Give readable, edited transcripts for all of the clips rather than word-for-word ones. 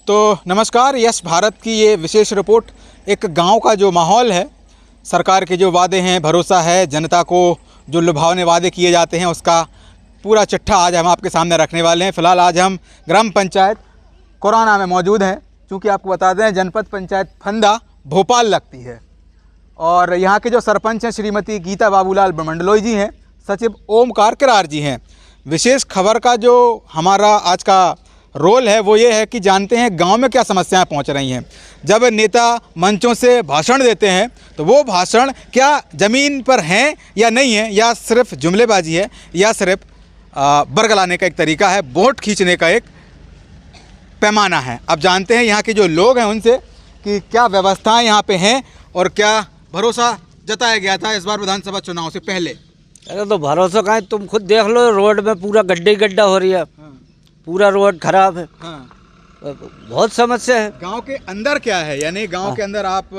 तो नमस्कार, यस भारत की ये विशेष रिपोर्ट एक गांव का जो माहौल है, सरकार के जो वादे हैं, भरोसा है, जनता को जो लुभावने वादे किए जाते हैं उसका पूरा चिट्ठा आज हम आपके सामने रखने वाले हैं। फ़िलहाल आज हम ग्राम पंचायत कोराना में मौजूद हैं। चूँकि आपको बता दें जनपद पंचायत फंदा भोपाल लगती है और यहाँ के जो सरपंच हैं श्रीमती गीता बाबूलाल मंडलोई जी हैं, सचिव ओमकार किरार जी हैं। विशेष खबर का जो हमारा आज का रोल है वो ये है कि जानते हैं गांव में क्या समस्याएं पहुंच रही हैं। जब नेता मंचों से भाषण देते हैं तो वो भाषण क्या ज़मीन पर हैं या नहीं है, या सिर्फ जुमलेबाजी है, या सिर्फ बरगलाने का एक तरीका है, वोट खींचने का एक पैमाना है। अब जानते हैं यहाँ के जो लोग हैं उनसे कि क्या व्यवस्थाएं यहाँ पे हैं और क्या भरोसा जताया गया था इस बार विधानसभा चुनाव से पहले। अरे तो भरोसा कहाँ, तुम खुद देख लो, रोड में पूरा गड्ढे गड्ढा हो रही है। पूरा रोड खराब है। बहुत समस्या है। गांव के अंदर क्या है, यानी गांव के अंदर आप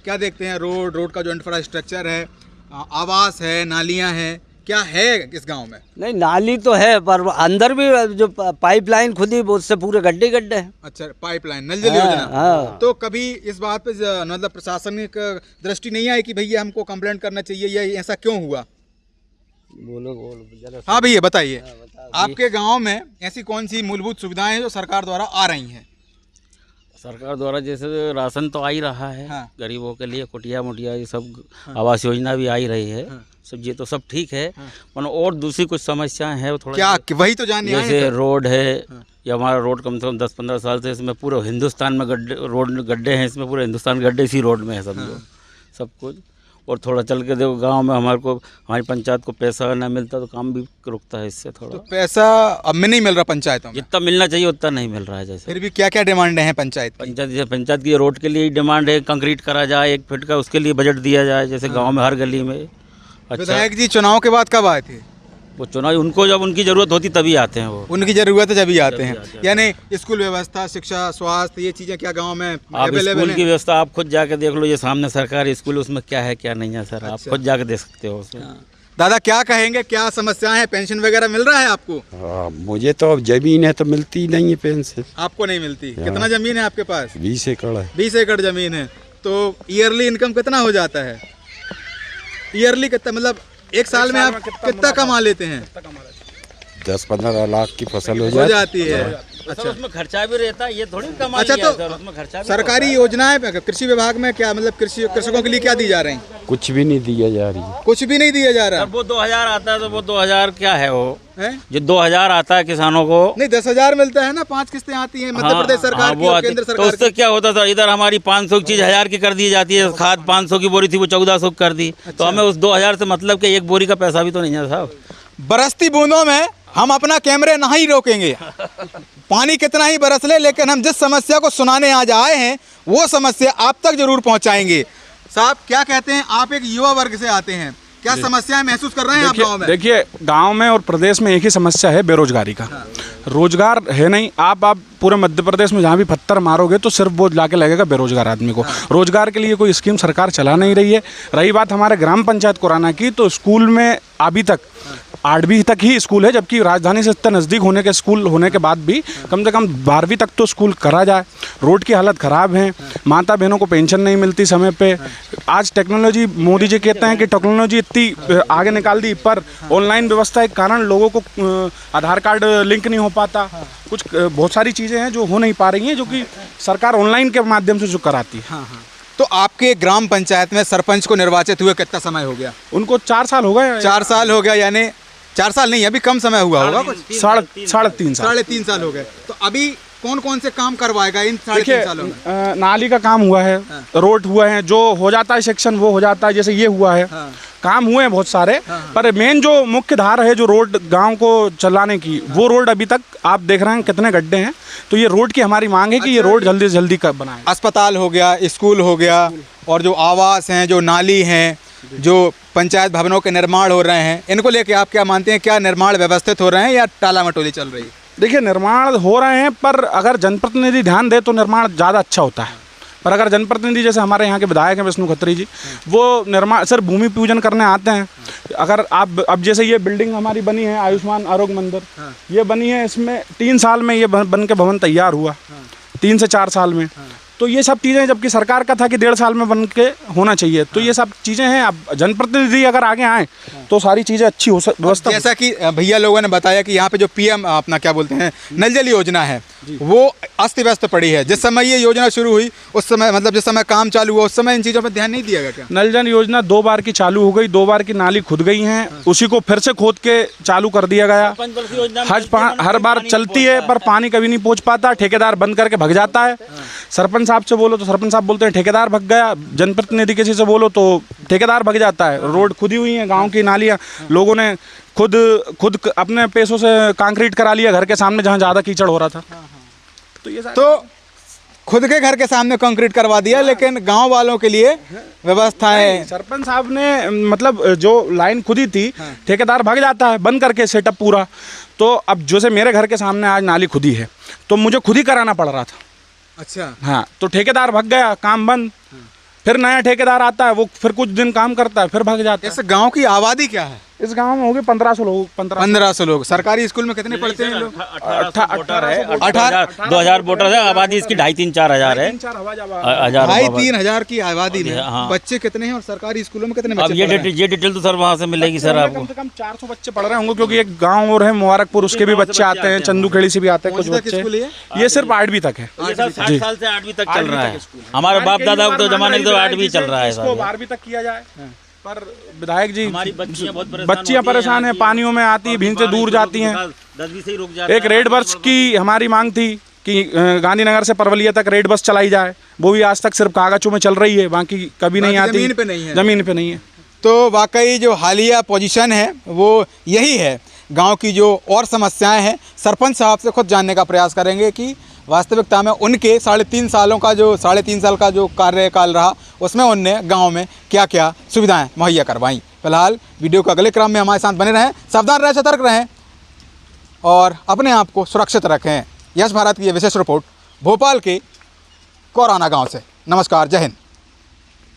क्या देखते हैं? रोड का जो इंफ्रास्ट्रक्चर है, आवास है, नालियां हैं, क्या है इस गांव में? नहीं, नाली तो है पर अंदर भी जो पाइपलाइन खुदी उससे पूरे गड्ढे गड्ढे हैं। अच्छा, पाइपलाइन, नल जल योजना। तो कभी इस बात पे मतलब प्रशासनिक दृष्टि नहीं आई कि भैया हमको कंप्लेंट करना चाहिए या ऐसा क्यों हुआ? बोलो। हाँ भैया बताइए, आपके गांव में ऐसी कौन सी मूलभूत सुविधाएं हैं जो सरकार द्वारा आ रही हैं? सरकार द्वारा जैसे राशन तो आ ही रहा है। हाँ। गरीबों के लिए कुटिया मुटिया ये सब। हाँ। आवास योजना भी आ ही रही है। हाँ। सब ये तो सब ठीक है। हाँ। पर और दूसरी कुछ समस्याएं हैं थोड़ा। क्या वही तो जाननी है। जैसे रोड है। हाँ। या हमारा रोड कम से कम 10-15 साल से इसमें पूरे हिंदुस्तान में गड्ढे हैं, इसमें पूरे हिंदुस्तान गड्ढे इसी रोड में है समझो। सब कुछ। और थोड़ा चल के देखो गांव में हमारी पंचायत को पैसा ना मिलता तो काम भी रुकता है इससे थोड़ा। तो पैसा अब में नहीं मिल रहा पंचायतों में? जितना मिलना चाहिए उतना नहीं मिल रहा है। जैसे फिर भी क्या क्या डिमांड है पंचायत की रोड के लिए डिमांड है, कंक्रीट करा जाए 1 फीट का, उसके लिए बजट दिया जाए जैसे गाँव में हर गली में। अच्छा, विधायक जी चुनाव के बाद कब आए थे? वो चुनाव उनको जब उनकी ज़रूरत होती तभी आते हैं। वो उनकी ज़रूरत है जब आते हैं। यानी स्कूल व्यवस्था, शिक्षा, स्वास्थ्य, ये चीज़ें क्या गांव में अवेलेबल है? स्कूल की व्यवस्था आप खुद जाके देख लो, ये सामने सरकारी स्कूल, उसमें क्या है क्या नहीं है सर। आप खुद जाके देख सकते हो उसमें। दादा क्या कहेंगे, क्या समस्याएं हैं? पेंशन वगैरह मिल रहा है आपको? मुझे तो अब जमीन है तो मिलती नहीं है पेंशन। आपको नहीं मिलती? कितना जमीन है आपके पास? 20 एकड़ है। 20 एकड़ जमीन है। तो ईयरली इनकम कितना हो जाता है? ईयरली कितना, मतलब एक साल में आप कितना कमा लेते हैं? 10-15 लाख की फसल हो जाती है। अच्छा, उसमें खर्चा भी रहता है, ये थोड़ी कमाई। अच्छा, तो उसमें खर्चा सरकारी योजनाएं कृषि विभाग में क्या, मतलब कृषकों के लिए क्या दी जा रही हैं? कुछ भी नहीं दिया जा रही। कुछ भी नहीं दिया जा रहा। वो 2000 आता है तो वो 2000 क्या है वो है? जो 2000 आता है किसानों को। नहीं, 10,000 मिलता है ना, 5 किस्तें आती हैं मध्य प्रदेश सरकार की और केंद्र सरकार। तो उससे क्या होता था, इधर हमारी 500 की चीज 1000 की कर दी जाती है। खाद 500 की बोरी थी वो 1400 कर दी। तो हमें उस 2000 से मतलब कि एक बोरी का पैसा भी तो नहीं है साहब। बरसती बूंदों में हम अपना कैमरे नहीं रोकेंगे, पानी कितना ही बरस ले, लेकिन हम जिस समस्या को सुनाने आज आए हैं वो समस्या आप तक जरूर पहुंचाएंगे। साहब क्या कहते हैं, आप एक युवा वर्ग से आते हैं, क्या समस्याएं महसूस कर रहे हैं आप गांव में? देखिए, गांव में और प्रदेश में एक ही समस्या है, बेरोजगारी का। रोजगार है नहीं। आप पूरे मध्य प्रदेश में जहाँ भी पत्थर मारोगे तो सिर्फ वो लाके लगेगा बेरोजगार आदमी को। रोजगार के लिए कोई स्कीम सरकार चला नहीं रही है। रही बात हमारे ग्राम पंचायत कोराना की, तो स्कूल में अभी तक 8वीं तक ही स्कूल है, जबकि राजधानी से इतना नज़दीक होने के स्कूल होने के बाद भी कम से कम 12वीं तक तो स्कूल करा जाए। रोड की हालत ख़राब है, माता बहनों को पेंशन नहीं मिलती समय पे। आज टेक्नोलॉजी, मोदी जी कहते हैं कि टेक्नोलॉजी इतनी आगे निकाल दी, पर ऑनलाइन व्यवस्था के कारण लोगों को आधार कार्ड लिंक नहीं हो पाता। कुछ बहुत सारी चीज़ें हैं जो हो नहीं पा रही हैं, जो कि सरकार ऑनलाइन के माध्यम से जो कराती है। तो आपके ग्राम पंचायत में सरपंच को निर्वाचित हुए कितना समय हो गया? उनको 4 साल हो गए। 4 साल हो गया, यानी 4 साल नहीं, अभी कम समय हुआ होगा, कुछ 3.5 साल। 3.5 साल हो गए। तो अभी कौन कौन से काम करवाएगा इन 3.5 सालों में? नाली का काम हुआ है, रोड हुआ है, जो हो जाता है सेक्शन वो हो जाता है, जैसे ये हुआ है। काम हुए हैं बहुत सारे। पर मेन जो मुख्य धार है जो रोड गांव को चलाने की, वो रोड अभी तक आप देख रहे हैं कितने गड्ढे हैं। तो ये रोड की हमारी मांग है कि ये रोड जल्दी से जल्दी बनाए। अस्पताल हो गया, स्कूल हो गया, और जो आवास हैं, जो नाली हैं, जो पंचायत भवनों के निर्माण हो रहे हैं, इनको लेके आप क्या मानते हैं? क्या निर्माण व्यवस्थित हो रहे हैं या टाला मटोली चल रही है? देखिए, निर्माण हो रहे हैं, पर अगर जनप्रतिनिधि ध्यान दे तो निर्माण ज़्यादा अच्छा होता है। पर अगर जनप्रतिनिधि जैसे हमारे यहाँ के विधायक हैं विष्णु खत्री जी, वो निर्माण सर भूमि पूजन करने आते हैं। अगर आप अब जैसे ये बिल्डिंग हमारी बनी है आयुष्मान आरोग्य मंदिर, ये बनी है, इसमें 3 साल में ये बन के भवन तैयार हुआ। 3 से 4 साल में। तो ये सब चीज़ें, जबकि सरकार का था कि 1.5 साल में बन के होना चाहिए, तो ये सब चीज़ें हैं। अब जनप्रतिनिधि अगर आगे आए तो सारी चीज़ें अच्छी हो व्यवस्था। जैसा कि भैया लोगों ने बताया कि यहाँ पे जो पीएम अपना क्या बोलते हैं नल जल योजना है वो अस्त व्यस्त पड़ी है। जिस समय ये योजना शुरू हुई उस समय, मतलब जिस समय काम चालू हुआ उस समय इन चीज़ों पर ध्यान नहीं दिया गया क्या? नल जल योजना 2 बार की चालू हो गई, 2 बार की नाली खुद गई हैं, उसी को फिर से खोद के चालू कर दिया गया। हर बार चलती है पर पानी कभी नहीं पहुंच पाता, ठेकेदार बंद करके भग जाता है। सरपंच साहब से बोलो तो सरपंच साहब बोलते हैं ठेकेदार भग गया, जनप्रतिनिधि किसी से बोलो तो ठेकेदार भग जाता है। रोड खुदी हुई है, गाँव की नालियाँ लोगों ने खुद अपने पैसों से कंक्रीट करा लिया घर के सामने जहाँ ज़्यादा कीचड़ हो रहा था। तो खुद के घर के सामने कंक्रीट करवा दिया, लेकिन गांव वालों के लिए व्यवस्थाएं सरपंच साहब ने, मतलब जो लाइन खुदी थी ठेकेदार भाग जाता है बंद करके सेटअप पूरा। तो अब जैसे मेरे घर के सामने आज नाली खुदी है तो मुझे खुद ही कराना पड़ रहा था। अच्छा, हाँ, तो ठेकेदार भाग गया, काम बंद। फिर नया ठेकेदार आता है, वो फिर कुछ दिन काम करता है, फिर भाग जाता है। इस गांव की आबादी क्या है? इस गांव में हो गए 1500 लोग। 1500 लोग। सरकारी स्कूल में कितने पढ़ते हैं लोग? 2000 वोटर है, आबादी इसकी 2,500-4 हजार है। 2,500-3 हजार की आबादी में बच्चे कितने हैं और सरकारी स्कूलों में कितने बच्चे? अब ये डिटेल तो सर वहाँ से मिलेगी सर आपको। कम से कम 400 बच्चे पढ़ रहे होंगे, क्योंकि एक गांव और है मुबारकपुर, उसके भी बच्चे आते हैं, चंदूखेड़ी से भी आते हैं कुछ बच्चे। ये सिर्फ 8वीं तक है। 60 साल से 8वीं तक चल रहा है। हमारे बाप दादा के जमाने तो 8वीं चल रहा है। 12वीं तक किया जाए, पर विधायक जी हमारी बच्चियां परेशान हैं, पानियों में आती है, भीन से दूर जाती हैं। 10वीं से ही रुक जाती है। एक रेड बस की हमारी मांग थी कि गांधीनगर से परवलिया तक रेड बस चलाई जाए, वो भी आज तक सिर्फ कागजों में चल रही है, बाकी कभी नहीं आती, जमीन पे नहीं है। जमीन पे नहीं है। तो वाकई जो हालिया पोजीशन है वो यही है। गांव की जो और समस्याएं हैं सरपंच साहब से खुद जानने का प्रयास करेंगे कि वास्तविकता में उनके 3.5 साल का जो कार्यकाल रहा उसमें उनने गांव में क्या क्या सुविधाएं मुहैया करवाई। फिलहाल वीडियो के अगले क्रम में हमारे साथ बने रहें, सावधान रहें, सतर्क रहें और अपने आप को सुरक्षित रखें। यश भारत की ये विशेष रिपोर्ट भोपाल के कोराना गांव से। नमस्कार, जय हिंद।